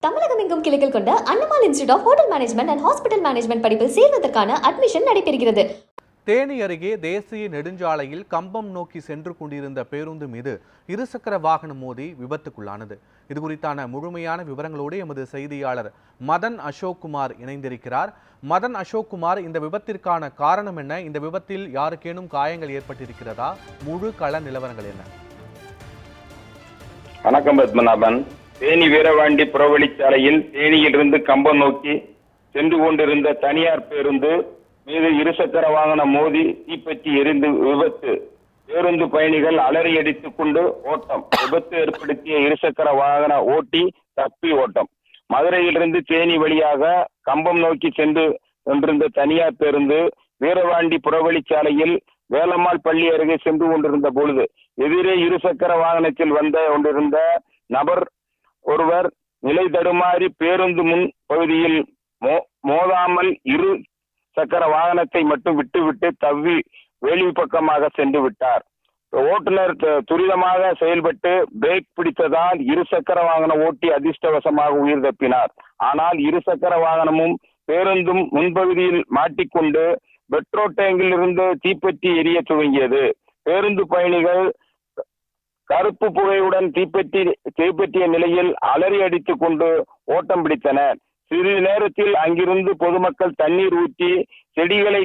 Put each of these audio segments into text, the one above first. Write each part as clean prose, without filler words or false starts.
தமிழகம் எங்கும் கிளைகள் கொண்ட Annamalai institute of hotel management and hospital management படிப்பில் சேர்வதற்கான அட்மிஷன் நடைபெறுகிறது. தேனி அருகே தேசிய நெடுஞ்சாலையில் கம்பம் நோக்கி சென்று கொண்டிருந்த பேருந்து மீது இருசக்கர வாகனம் மோதி விபத்துக்குள்ளானது. இது குறித்தான முழுமையான விவரங்களோடு எமது செய்தியாளர் மதன் அசோக்குமார் இணைந்திருக்கிறார். மதன் அசோக்குமார், இந்த விபத்திற்கான காரணம் என்ன? இந்த விபத்தில் யாருக்கேனும் காயங்கள் ஏற்பட்டிருக்கிறதா? முழு கள நிலவரங்கள் என்ன? வணக்கம் பத்மநாபன். தேனி வீரவாண்டி புறவழிச்சாலையில் தேனியிலிருந்து கம்பம் நோக்கி சென்று கொண்டிருந்த தனியார் பேருந்து மீது இருசக்கர வாகனம் மோதி தீப்பற்றி எரிந்து விபத்து. பேருந்து பயணிகள் அலறியடித்துக் கொண்டு ஓட்டம். விபத்து ஏற்படுத்திய இருசக்கர வாகன ஓட்டி தப்பி ஓட்டம். மதுரையிலிருந்து தேனி வழியாக கம்பம் நோக்கி சென்று கொண்டிருந்த தனியார் பேருந்து வீரவாண்டி புறவழிச்சாலையில் வேலம்மாள் பள்ளி அருகே சென்று கொண்டிருந்த பொழுது எதிரே இருசக்கர வாகனத்தில் கொண்டிருந்த நபர் ஒருவர் நிலை தடுமாறி பேருந்து முன் பகுதியில் மோதாமல் இரு சக்கர வாகனத்தை மட்டும் விட்டுவிட்டு தவ்வி வேலி பக்கமாக சென்று விட்டார். ஓட்டுநர் துரிதமாக செயல்பட்டு பிரேக் பிடித்ததால் இருசக்கர வாகன ஓட்டி அதிர்ஷ்டவசமாக உயிர் தப்பினார். ஆனால் இருசக்கர வாகனமும் பேருந்தும் முன்பகுதியில் மாட்டிக்கொண்டு பெட்ரோல் டேங்கில் இருந்து தீப்பற்றி எரிய துவங்கியது. பேருந்து பயணிகள் கருப்பு புகையுடன் தீப்பற்றிய நிலையில் அலறி அடித்துக் கொண்டு ஓட்டம் பிடித்தனர். சிறிது நேரத்தில் அங்கிருந்து பொதுமக்கள் தண்ணீர் ஊற்றி செடிகளை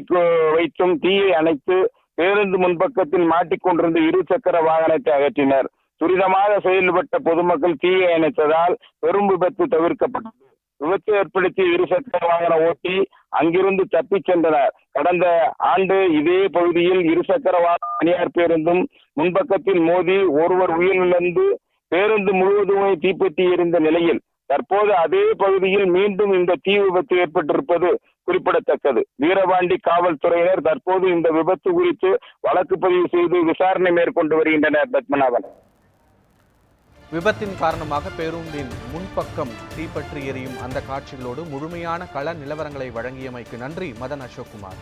வைத்தும் தீயை அணைத்து பேருந்து முன்பக்கத்தில் மாட்டிக்கொண்டிருந்த இருசக்கர வாகனத்தை அகற்றினர். துரிதமாக செயல்பட்ட பொதுமக்கள் தீயை அணைத்ததால் பெரும் விபத்து தவிர்க்கப்பட்டது. விபத்து ஏற்படுத்திய இருசக்கர வாகன ஓட்டி அங்கிருந்து தப்பிச் சென்றனர். கடந்த ஆண்டு இதே பகுதியில் இருசக்கர வாகன தனியார் பேருந்தும் முன்பக்கத்தில் மோதி ஒருவர் உயிரிழந்து பேருந்து முழுவதுமே தீப்பற்றி எரிந்த நிலையில் தற்போது அதே பகுதியில் மீண்டும் இந்த தீ விபத்து ஏற்பட்டிருப்பது குறிப்பிடத்தக்கது. வீரவாண்டி காவல்துறையினர் தற்போது இந்த விபத்து குறித்து வழக்கு பதிவு செய்து விசாரணை மேற்கொண்டு வருகின்றனர். பத்மநாபன், விபத்தின் காரணமாக பேருந்தின் முன்பக்கம் தீப்பற்றி எரியும் அந்த காட்சிகளோடு முழுமையான கள நிலவரங்களை வழங்கியமைக்கு நன்றி மதன் அசோக்குமார்.